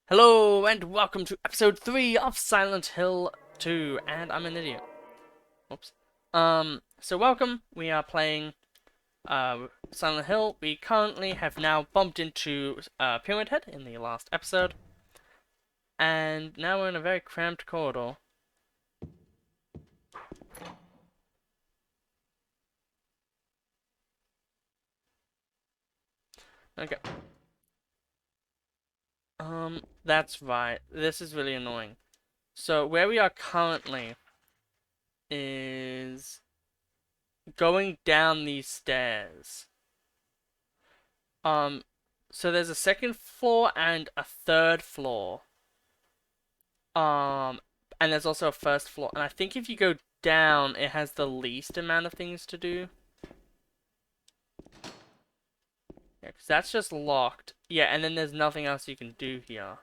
Hello and welcome to episode 3 of Silent Hill 2, and I'm an idiot. Whoops. So welcome. We are playing Silent Hill. We currently have now bumped into Pyramid Head in the last episode, and now we're in a very cramped corridor. Okay. That's right. This is really annoying. So where we are currently is going down these stairs. Um, so there's a second floor and a third floor. Um, and there's also a first floor. And I think if you go down, it has the least amount of things to do. Yeah, because that's just locked. Yeah, and then there's nothing else you can do here.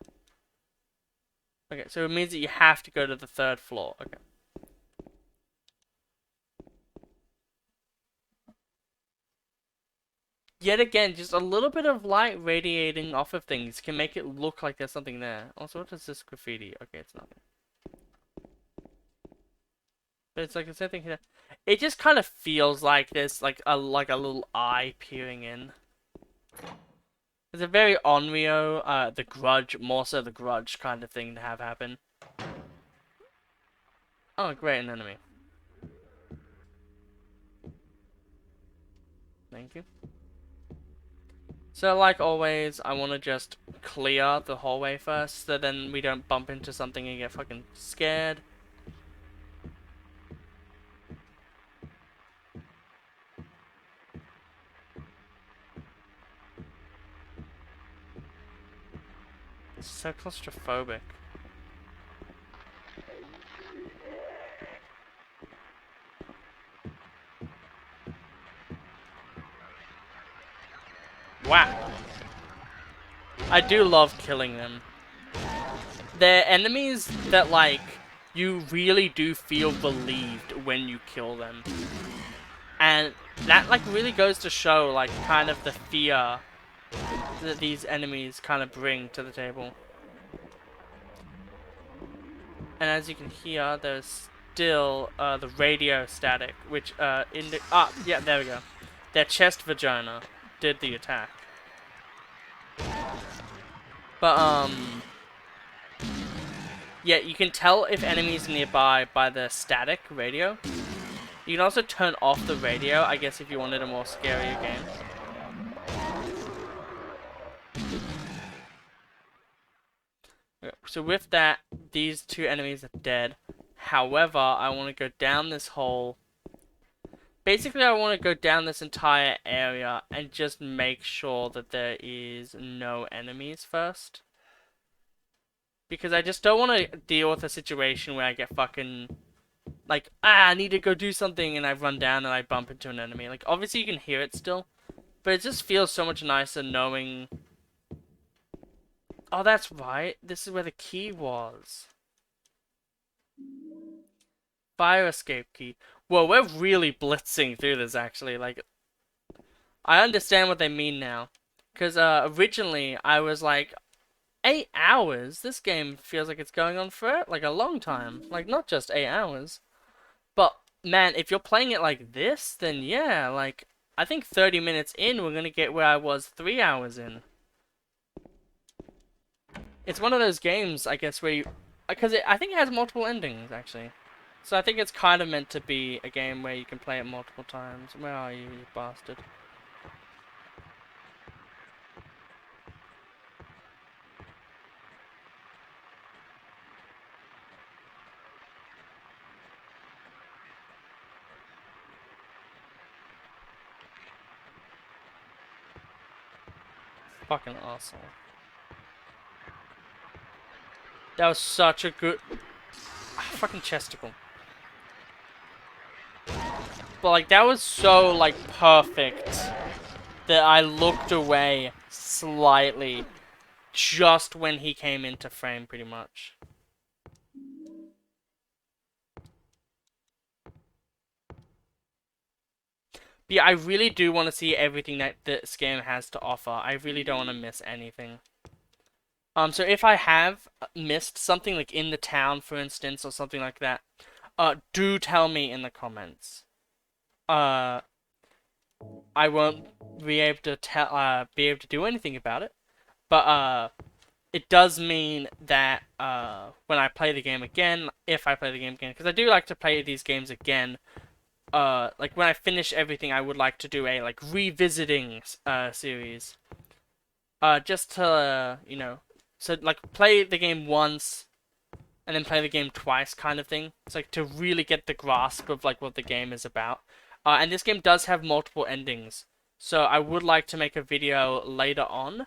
Okay, so it means that you have to go to the third floor. Okay. Yet again, just a little bit of light radiating off of things can make it look like there's something there. Also, what is this graffiti? Okay, it's nothing. But it's like the same thing here. It just kind of feels like there's like a little eye peering in. It's a very Onryo, The Grudge, more so The Grudge kind of thing to have happen. Oh, great, an enemy. Thank you. So, like always, I want to just clear the hallway first, so then we don't bump into something and get fucking scared. It's so claustrophobic. Wow. I do love killing them. They're enemies that, like, you really do feel relieved when you kill them. And that, like, really goes to show, like, kind of the fear that these enemies kind of bring to the table. And as you can hear, there's still the radio static, which yeah, there we go. Their chest vagina did the attack. But yeah, you can tell if enemies are nearby by the static radio. You can also turn off the radio, I guess, if you wanted a more scarier game. So with that, these two enemies are dead. However, I want to go down this hole. Basically, I want to go down this entire area and just make sure that there is no enemies first. Because I just don't want to deal with a situation where I get fucking... Like, I need to go do something, and I run down and I bump into an enemy. Like, obviously you can hear it still. But it just feels so much nicer knowing... Oh, that's right. This is where the key was. Fire escape key. Well, we're really blitzing through this, actually. Like, I understand what they mean now. Because, originally, I was like, 8 hours? This game feels like it's going on for, like, a long time. Like, not just 8 hours. But, man, if you're playing it like this, then yeah, like, I think 30 minutes in, we're gonna get where I was 3 hours in. It's one of those games, I guess, where you... Because I think it has multiple endings, actually. So I think it's kind of meant to be a game where you can play it multiple times. Where are you bastard? Fucking asshole. That was such a good... fucking chesticle. But, like, that was so, like, perfect that I looked away slightly just when he came into frame, pretty much. But yeah, I really do want to see everything that this game has to offer. I really don't want to miss anything. So if I have missed something like in the town, for instance, or something like that, do tell me in the comments. Uh, I won't be able to do anything about it, but it does mean that when I play the game again, if I play the game again, because I do like to play these games again. Like when I finish everything, I would like to do a like revisiting series. Just to so like play the game once and then play the game twice, kind of thing. It's like to really get the grasp of like what the game is about. And this game does have multiple endings, so I would like to make a video later on,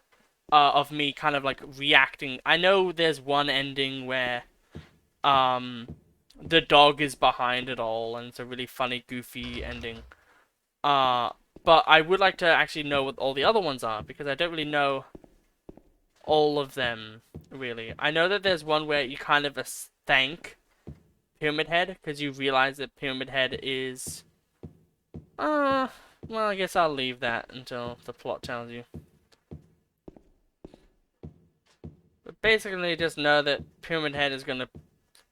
of me kind of like reacting. I know there's one ending where um the dog is behind it all, and it's a really funny, goofy ending. Uh, but I would like to actually know what all the other ones are because I don't really know all of them, really. I know that there's one where you kind of thank Pyramid Head because you realize that Pyramid Head is. Well, I guess I'll leave that until the plot tells you. But basically, just know that Pyramid Head is gonna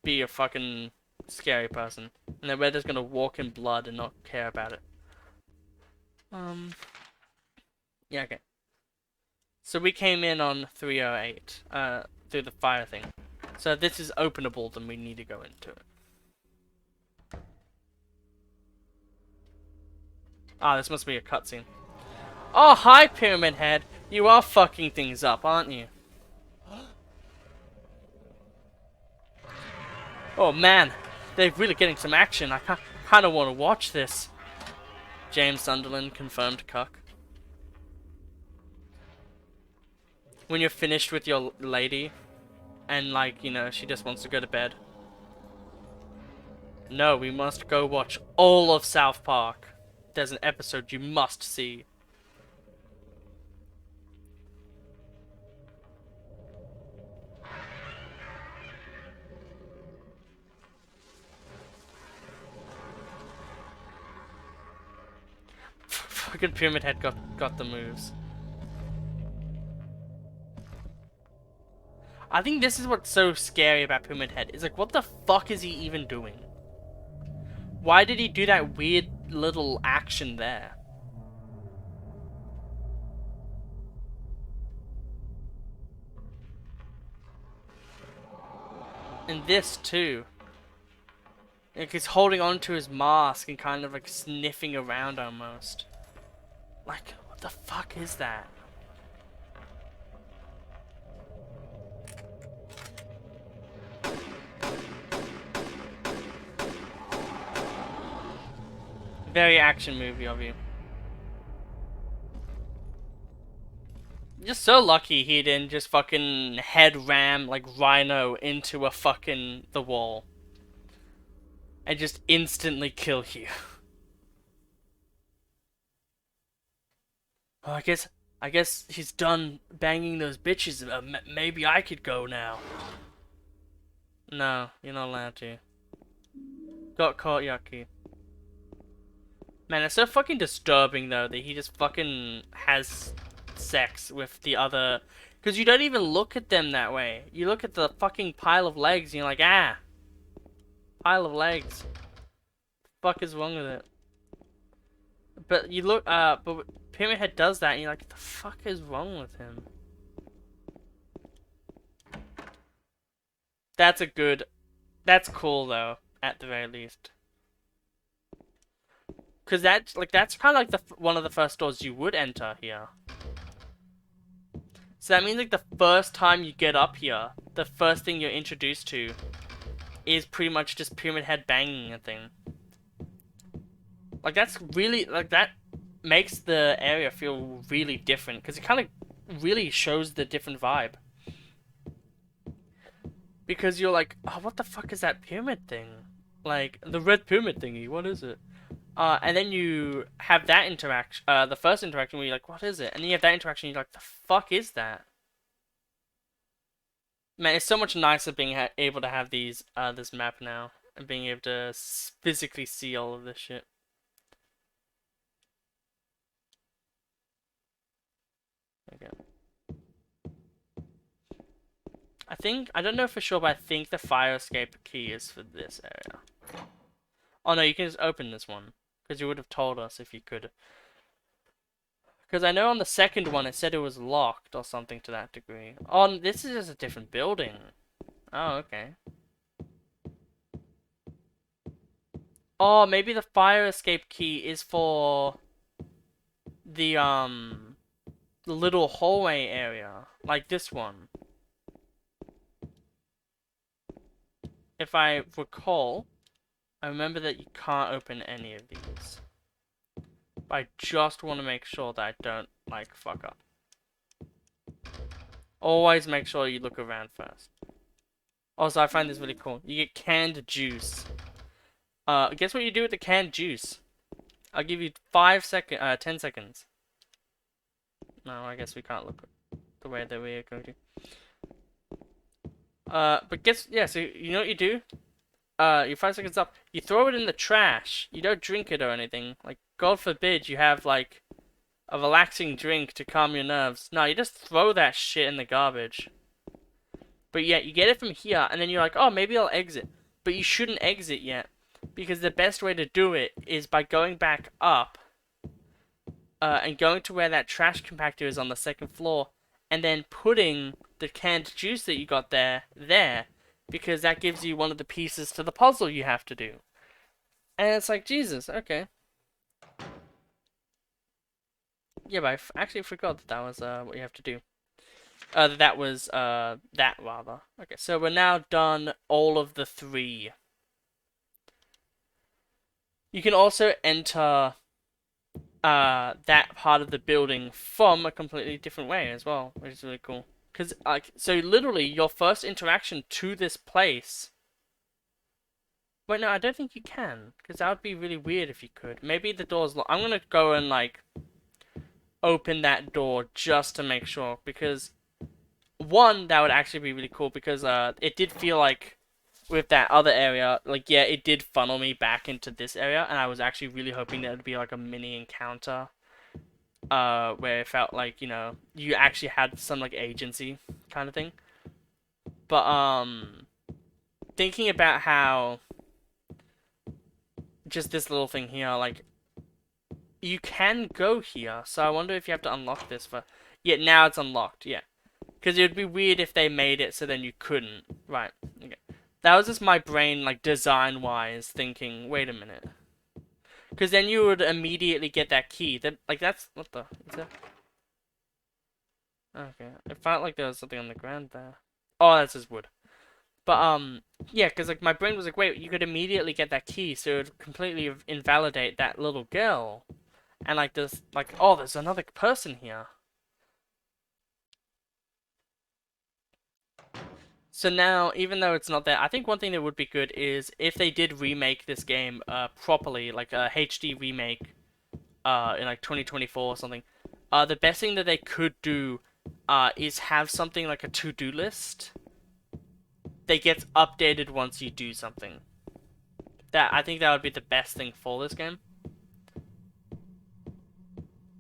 be a fucking scary person, and that we're just gonna walk in blood and not care about it. Yeah, okay. So we came in on 308, through the fire thing. So if this is openable, then we need to go into it. Ah, this must be a cutscene. Oh, hi, Pyramid Head. You are fucking things up, aren't you? Oh, man. They're really getting some action. I kind of want to watch this. James Sunderland, confirmed cuck. When you're finished with your lady, and, like, she just wants to go to bed. No, we must go watch all of South Park. There's an episode you must see. Fucking Pyramid Head got the moves. I think this is what's so scary about Pyramid Head. Is like, what the fuck is he even doing? Why did he do that weird little action there? And this too. Like he's holding onto his mask and kind of like sniffing around almost. Like, what the fuck is that? Very action movie of you. You're so lucky he didn't just fucking head ram like Rhino into a fucking the wall. And just instantly kill you. Oh, I guess he's done banging those bitches. Maybe I could go now. No, you're not allowed to. Got caught, yucky. Man, it's so fucking disturbing though that he just fucking has sex with the other. Because you don't even look at them that way. You look at the fucking pile of legs and you're like, ah, pile of legs. Fuck is wrong with it? But you look, but Pyramid Head does that and you're like, what the fuck is wrong with him? That's cool though, at the very least. Because that's kind of like one of the first doors you would enter here. So that means like the first time you get up here, the first thing you're introduced to is pretty much just Pyramid Head banging a thing. Like that's really, like that makes the area feel really different because it kind of really shows the different vibe. Because you're like, oh, what the fuck is that pyramid thing? Like the red pyramid thingy, what is it? And then you have that interaction, the first interaction where you're like, what is it? And then you have that interaction, you're like, the fuck is that? Man, it's so much nicer being able to have this map now. And being able to physically see all of this shit. Okay. I don't know for sure, but I think the fire escape key is for this area. Oh no, you can just open this one. Because you would have told us if you could. Because I know on the second one it said it was locked or something to that degree. Oh, this is just a different building. Oh, okay. Oh, maybe the fire escape key is for the little hallway area. Like this one. If I recall, I remember that you can't open any of these. But I just want to make sure that I don't, like, fuck up. Always make sure you look around first. Also, I find this really cool. You get canned juice. Guess what you do with the canned juice? I'll give you 10 seconds. No, I guess we can't look the way that we are going to. But yeah, so you know what you do? Your 5 seconds up. You throw it in the trash. You don't drink it or anything. Like, God forbid you have, like, a relaxing drink to calm your nerves. No, you just throw that shit in the garbage. But yeah, you get it from here, and then you're like, oh, maybe I'll exit. But you shouldn't exit yet. Because the best way to do it is by going back up. And going to where that trash compactor is on the second floor. And then putting the canned juice that you got there. Because that gives you one of the pieces to the puzzle you have to do. And it's like, Jesus, okay. Yeah, but I actually forgot that was what you have to do. That was that rather. Okay, so we're now done all of the 3. You can also enter that part of the building from a completely different way as well, which is really cool. Because, like, so literally your first interaction to this place. Wait, no, I don't think you can, because that would be really weird if you could. Maybe the door's locked. I'm gonna go and, like, open that door just to make sure, because one, that would actually be really cool, because it did feel like with that other area, like, yeah, it did funnel me back into this area, and I was actually really hoping that it would be like a mini encounter where it felt like, you know, you actually had some like agency kind of thing. But thinking about how just this little thing here, like, you can go here, so I wonder if you have to unlock this for... Yeah, now it's unlocked, yeah. Because it would be weird if they made it so then you couldn't. Right, okay. That was just my brain, like, design-wise, thinking, wait a minute. Because then you would immediately get that key. That, like, that's... What the... Is that... Okay. It felt like there was something on the ground there. Oh, that's just wood. But, yeah, because, like, my brain was like, wait, you could immediately get that key, so it would completely invalidate that little girl. And, like, this, like, oh, there's another person here. So now, even though it's not there, I think one thing that would be good is if they did remake this game properly, like a HD remake in like 2024 or something. The best thing that they could do is have something like a to-do list that gets updated once you do something. I think that would be the best thing for this game.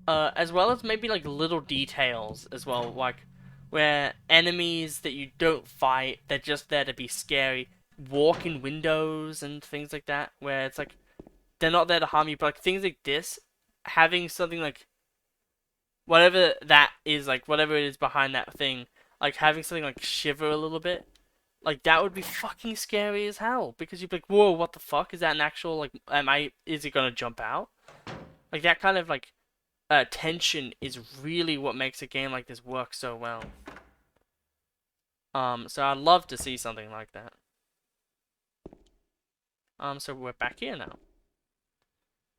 As well as maybe like little details as well, like where enemies that you don't fight, they're just there to be scary, walk in windows and things like that, where it's like they're not there to harm you, but like things like this, having something like whatever that is, like whatever it is behind that thing, like having something like shiver a little bit, like that would be fucking scary as hell, because you'd be like, whoa, what the fuck, is that an actual, like, is it gonna jump out? Like that kind of like tension is really what makes a game like this work so well. So I'd love to see something like that. So we're back here now,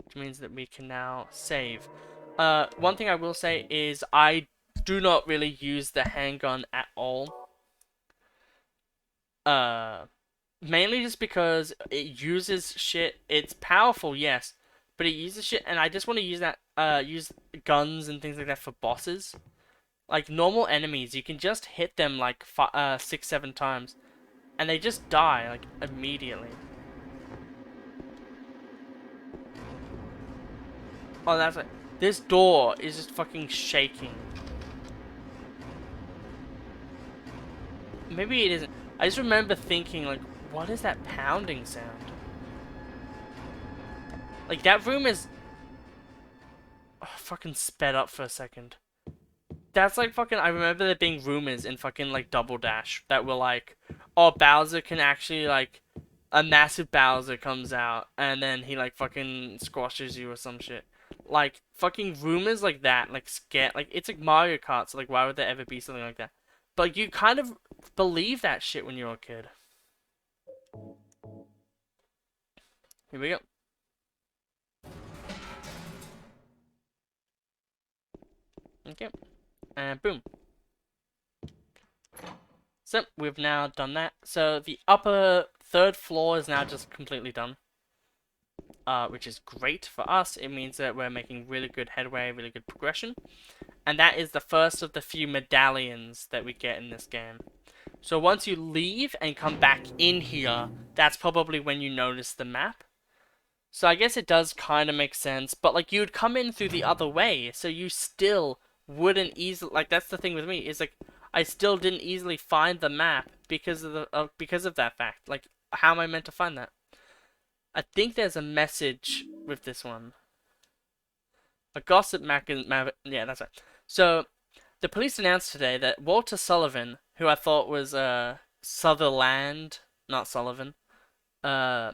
which means that we can now save. One thing I will say is I do not really use the handgun at all. Mainly just because it uses shit. It's powerful, yes, but it uses shit, and I just want to use that, use guns and things like that for bosses. Like normal enemies, you can just hit them like 6, 7 times, and they just die like immediately. Oh, that's like, this door is just fucking shaking. maybe it isn't. I just remember thinking, like, what is that pounding sound? Like, that room is... Oh, fucking sped up for a second. That's like fucking... I remember there being rumors in fucking, like, Double Dash that were like, oh, Bowser can actually, like... A massive Bowser comes out, and then he, like, fucking squashes you or some shit. Like, fucking rumors like that, like, scare... Like, it's like Mario Kart, so, like, why would there ever be something like that? But you kind of believe that shit when you're a kid. Here we go. Okay. And boom. So, we've now done that. So, the upper third floor is now just completely done. Which is great for us. It means that we're making really good headway, really good progression. And that is the first of the few medallions that we get in this game. So once you leave and come back in here, that's probably when you notice the map. So I guess it does kind of make sense, but like you'd come in through the other way, so you still wouldn't easily, like that's the thing with me, is like I still didn't easily find the map because of that fact. Like how am I meant to find that? I think there's a message with this one. A gossip yeah, that's right. So the police announced today that Walter Sullivan, who I thought was Sutherland, not Sullivan, uh,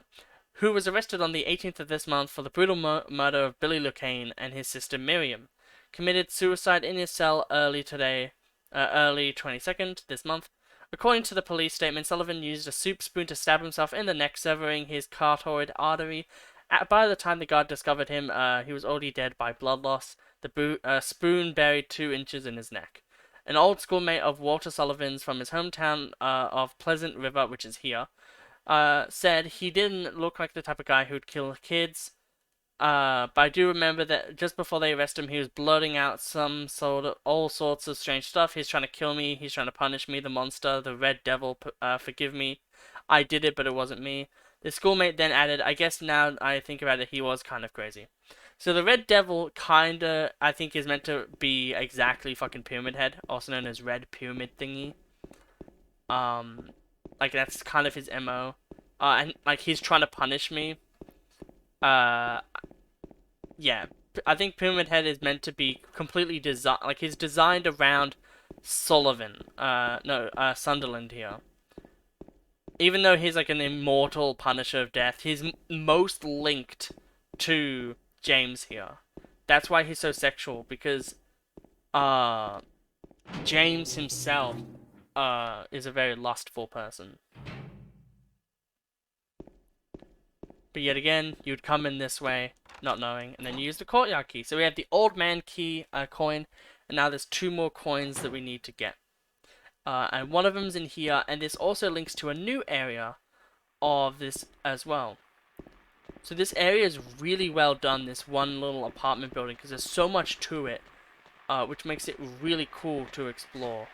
who was arrested on the 18th of this month for the brutal murder of Billy Lucane and his sister Miriam, committed suicide in his cell early 22nd this month. According to the police statement, Sullivan used a soup spoon to stab himself in the neck, severing his carotid artery. By the time the guard discovered him, he was already dead by blood loss. The spoon buried 2 inches in his neck. An old schoolmate of Walter Sullivan's from his hometown of Pleasant River, which is here, said he didn't look like the type of guy who'd kill kids. But I do remember that just before they arrest him, he was blurting out all sorts of strange stuff. He's trying to kill me. He's trying to punish me, the monster, the red devil. Forgive me. I did it, but it wasn't me. The schoolmate then added, I guess now I think about it, he was kind of crazy. So the red devil kinda, I think, is meant to be exactly fucking Pyramid Head, also known as Red Pyramid Thingy. Like that's kind of his MO. And like he's trying to punish me. Uh, yeah, I think Pyramid Head is meant to be completely designed, like he's designed around Sullivan, no, Sunderland here. Even though he's like an immortal punisher of death, he's most linked to James here. That's why he's so sexual, because, James himself, is a very lustful person. But yet again, you'd come in this way, not knowing, and then you use the courtyard key. So we have the old man key coin, and now there's 2 more coins that we need to get. And one of them's in here, and this also links to a new area of this as well. So this area is really well done, this one little apartment building, because there's so much to it, which makes it really cool to explore.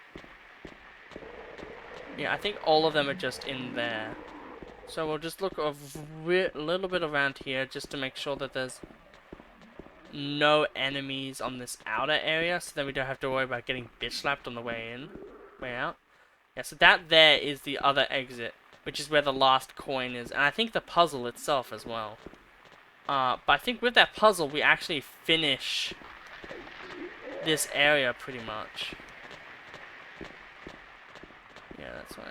Yeah, I think all of them are just in there. So we'll just look a little bit around here just to make sure that there's no enemies on this outer area, so then we don't have to worry about getting bitch slapped on the way in, way out. Yeah, so that there is the other exit, which is where the last coin is, and I think the puzzle itself as well. But I think with that puzzle, we actually finish this area pretty much. Yeah, that's right.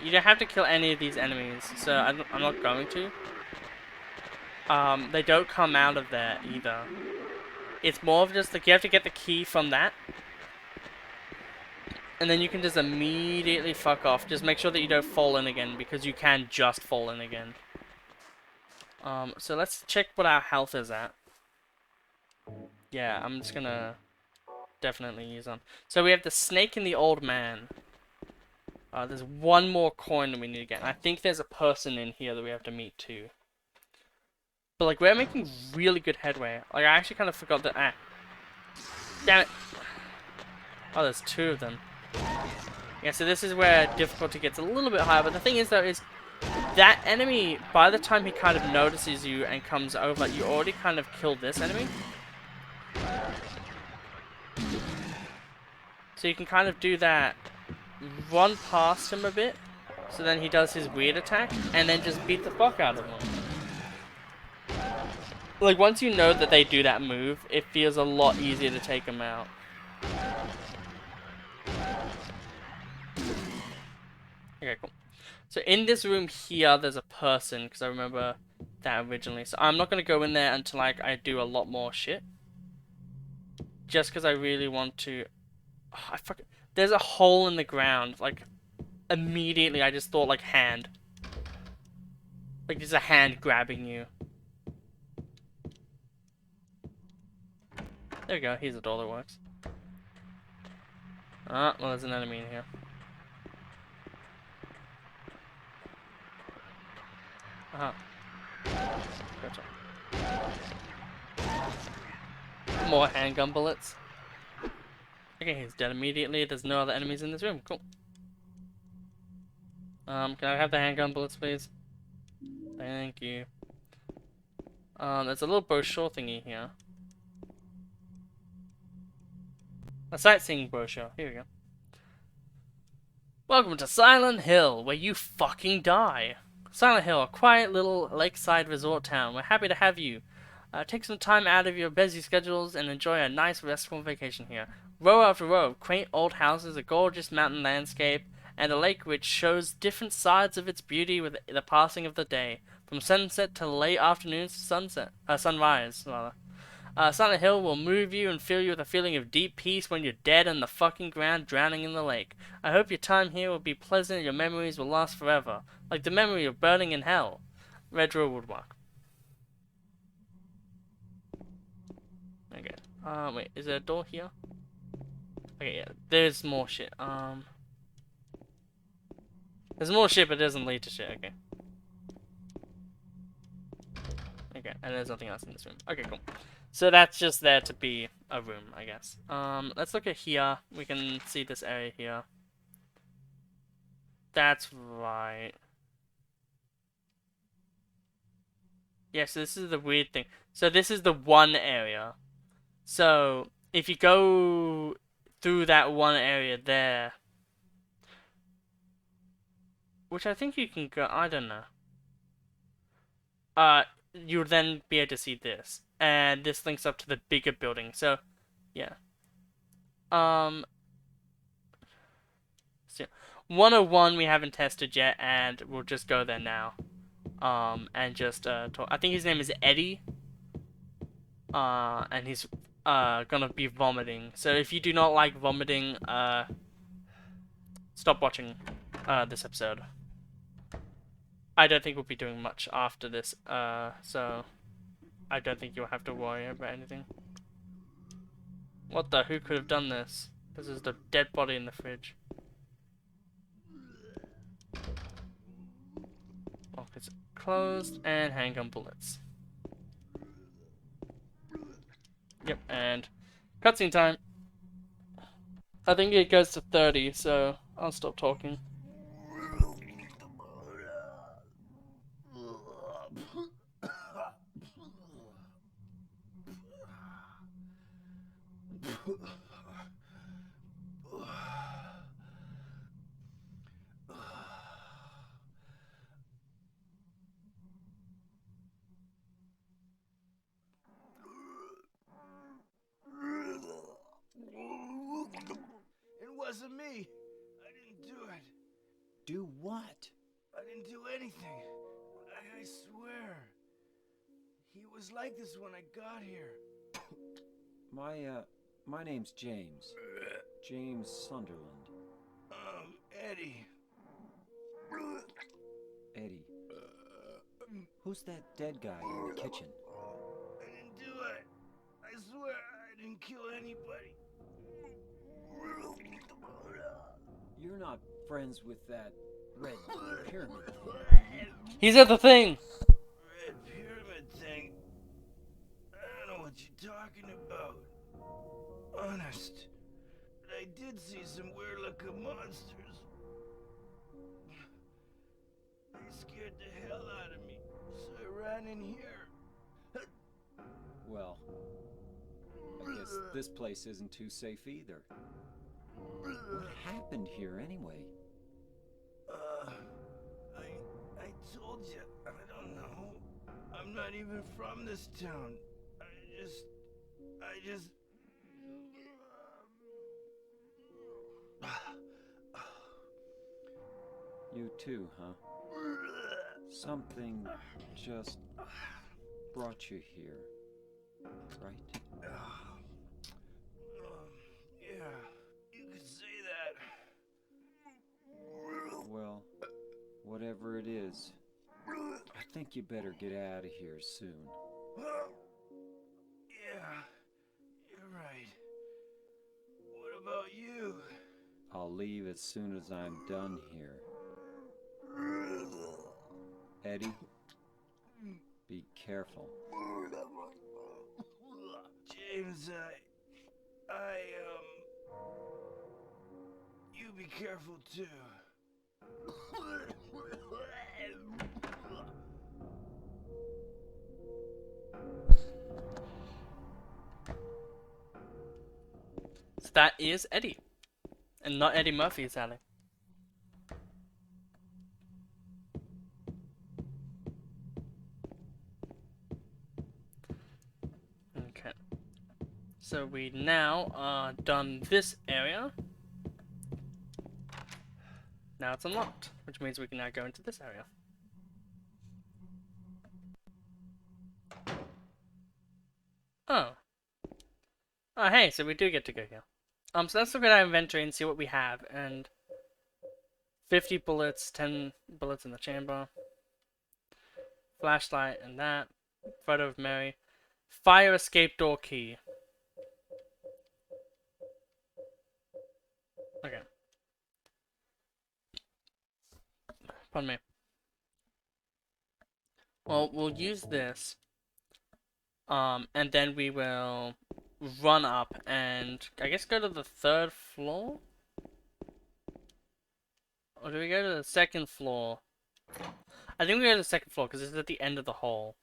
You don't have to kill any of these enemies, so I'm not going to. They don't come out of there either. It's more of just like you have to get the key from that. And then you can just immediately fuck off. Just make sure that you don't fall in again, because you can just fall in again. So let's check what our health is at. Yeah, I'm just gonna definitely use on. So we have the snake and the old man. There's 1 more coin that we need to get. I think there's a person in here that we have to meet too. But like we're making really good headway. Like I actually kind of forgot that. Damn it! Oh, there's 2 of them. Yeah, so this is where difficulty gets a little bit higher, but the thing is though is that enemy, by the time he kind of notices you and comes over, you already kind of killed this enemy. So you can kind of do that, run past him a bit, so then he does his weird attack, and then just beat the fuck out of him. Like, once you know that they do that move, it feels a lot easier to take him out. Okay, cool. So in this room here, there's a person, because I remember that originally. So I'm not going to go in there until like I do a lot more shit. Just because I really want to... Oh, there's a hole in the ground. Like, immediately I just thought like hand. Like there's a hand grabbing you. There we go, here's a door that works. Ah, well there's an enemy in here. Aha. Gotcha. More handgun bullets. Okay, he's dead immediately. There's no other enemies in this room. Cool. Can I have the handgun bullets, please? Thank you. There's a little brochure thingy here. A sightseeing brochure. Here we go. Welcome to Silent Hill, where you fucking die. Silent Hill, a quiet little lakeside resort town. We're happy to have you. Take some time out of your busy schedules and enjoy a nice, restful vacation here. Row after row of quaint old houses, a gorgeous mountain landscape, and a lake which shows different sides of its beauty with the passing of the day, from sunset to late afternoons to sunrise, rather. Silent Hill will move you and fill you with a feeling of deep peace when you're dead on the fucking ground, drowning in the lake. I hope your time here will be pleasant and your memories will last forever, like the memory of burning in hell. Redrow Woodmark. Okay. Wait, is there a door here? Okay, yeah, there's more shit. There's more shit, but it doesn't lead to shit. Okay. Okay, and there's nothing else in this room. Okay, cool. So that's just there to be a room, I guess. Let's look at here. We can see this area here. That's right. Yeah, so this is the weird thing. So this is the one area. So if you go through that one area there, which I think you can go, I don't know. You'll then be able to see this. And this links up to the bigger building. So, yeah. So 101 we haven't tested yet, and we'll just go there now. And just talk. I think his name is Eddie. And he's gonna be vomiting. So if you do not like vomiting, stop watching this episode. I don't think we'll be doing much after this, so I don't think you'll have to worry about anything. What the? Who could have done this? This is the dead body in the fridge. Lock is closed, and handgun bullets. Yep, and cutscene time. I think it goes to 30, so I'll stop talking. It wasn't me. I didn't do it. Do what? I didn't do anything. I swear. He was like this when I got here. My name's James. James Sunderland. Eddie. Eddie. Who's that dead guy in the kitchen? I didn't do it. I swear I didn't kill anybody. You're not friends with that red pyramid thing. He's at the thing! Red pyramid thing. I don't know what you're talking about. Honest. But I did see some weird looking monsters. scared the hell out of me, so I ran in here. Well, I guess this place isn't too safe either. What happened here anyway? Uh, I told you, I don't know. I'm not even from this town. I just. You too, huh? Something just brought you here, right? Yeah, you could say that. Well, whatever it is, I think you better get out of here soon. Yeah, you're right. What about you? I'll leave as soon as I'm done here. Eddie, be careful. James, you be careful too. So that is Eddie, and not Eddie Murphy, sadly. Okay. So we now are done this area. Now it's unlocked, which means we can now go into this area. Oh. Oh, hey, so we do get to go here. So let's look at our inventory and see what we have. And 50 bullets, 10 bullets in the chamber. Flashlight and that. Photo of Mary. Fire escape door key. Okay. Pardon me. Well, we'll use this. And then we will run up and I guess go to the 3rd floor? Or do we go to the 2nd floor? I think we go to the 2nd floor because it's at the end of the hall.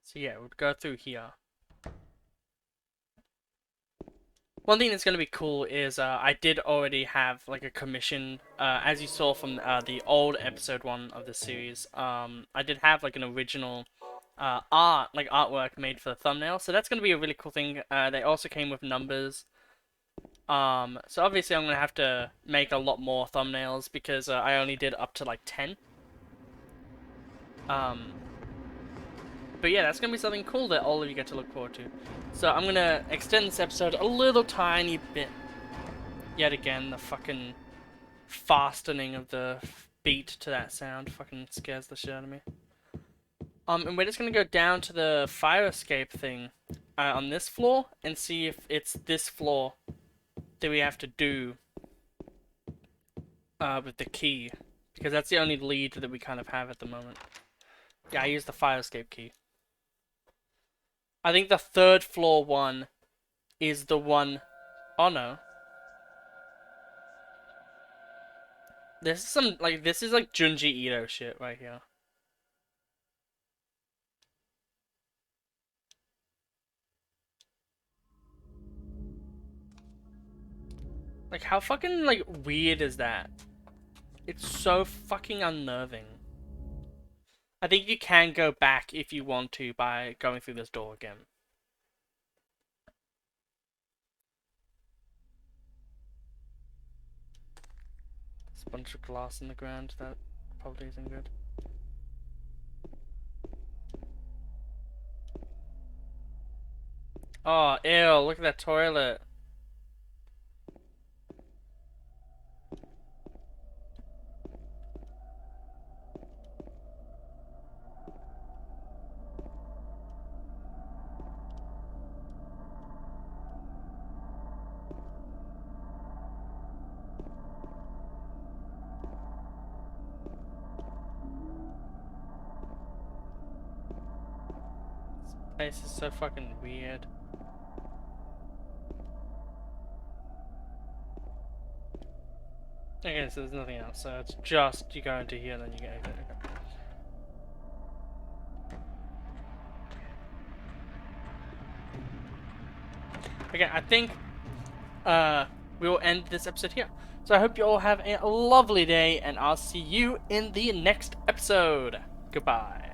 So yeah, we'll go through here. One thing that's going to be cool is I did already have like a commission, as you saw from the old episode 1 of the series. I did have like an original artwork made for the thumbnail, so that's going to be a really cool thing. They also came with numbers. So obviously I'm going to have to make a lot more thumbnails because I only did up to like 10. But yeah, that's going to be something cool that all of you get to look forward to. So I'm going to extend this episode a little tiny bit. Yet again, the fucking fastening of the beat to that sound fucking scares the shit out of me. And we're just going to go down to the fire escape thing on this floor and see if it's this floor that we have to do with the key. Because that's the only lead that we kind of have at the moment. Yeah, I used the fire escape key. I think the 3rd floor one is the one. Oh no. This is some this is like Junji Ito shit right here. Like how fucking like weird is that? It's so fucking unnerving. I think you can go back if you want to by going through this door again. There's a bunch of glass in the ground. That probably isn't good. Oh, ew, look at that toilet. This place is so fucking weird. Okay, so there's nothing else. So it's just you go into here and then you get exit. Okay, I think we will end this episode here. So I hope you all have a lovely day, and I'll see you in the next episode. Goodbye.